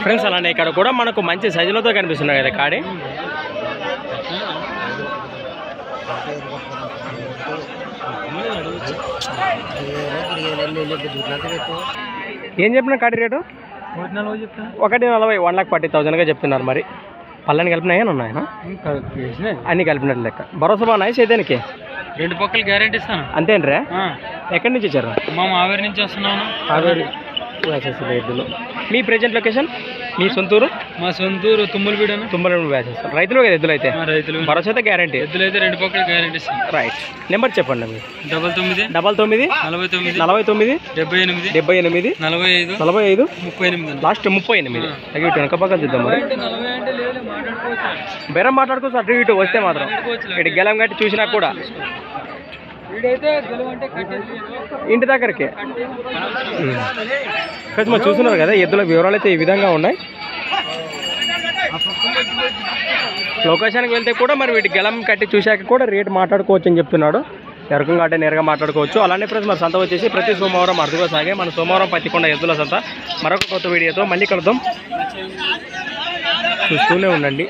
Friends అలానే ఇక్కడ కూడా మనకు మంచి సైజులతో కనిపిస్తున్నాయి కదా కాడి. ఏం చెప్పిన కాడి రేటు? 1,40,000 1,40,000గా చెప్తున్నారు. మరి పళ్ళని కలిపినాయా ఉన్నాయా? అన్ని కలిపినట్లు లెక్క. భరోసా బాగున్నాయి సేద్యానికి? 2 పక్కలు గ్యారెంటీ ఇస్తాను. అంతేంట్రా? ఎక్కడి నుంచి వచ్చారు? మా ఆవేరు నుంచి వస్తున్నాను. ఆవేరు ఎద్దులు. మీ ప్రెజెంట్ లొకేషన్? మీ సొంతూరు? మా సొంతూరు తుమ్మలపీడ. వ్యాసెస్ రైతులు కదా ఎద్దులు అయితే? రైతులు. భరోసా అయితే గ్యారెంటీ? ఎద్దులు అయితే 2 పక్కలు గ్యారెంటీ ఇస్తాను. రైట్. నెంబర్ చెప్పండి. 99 99 49 78 78 45 45 38 లాస్ట్ 38. అవి వెనక పక్కన చూద్దాం. మరి బేరం మాట్లాడుకోవచ్చు అటు ఇటు వస్తే మాత్రం. ఇటు గెలం గట్టి చూసినా కూడా ఇంటి దగ్గరికి మనం చూస్తున్నారు కదా. ఎద్దుల వివరాలు అయితే ఈ విధంగా ఉన్నాయి. లొకేషన్కి వెళ్తే కూడా మరి వీటి గెలం కట్టి చూశాక కూడా రేట్ మాట్లాడుకోవచ్చు అని చెప్తున్నాడు. ఎరకంగా అంటే నేరుగా మాట్లాడుకోవచ్చు. అలానే ఫ్రెండ్స్ మన సంత వచ్చేసి ప్రతి సోమవారం అరుదుగా సాగే మన సోమవారం పత్తికొండ ఎద్దుల సంత. మరొక కొత్త వీడియోతో మళ్ళీ కలుద్దాం. చూస్తూనే ఉండండి.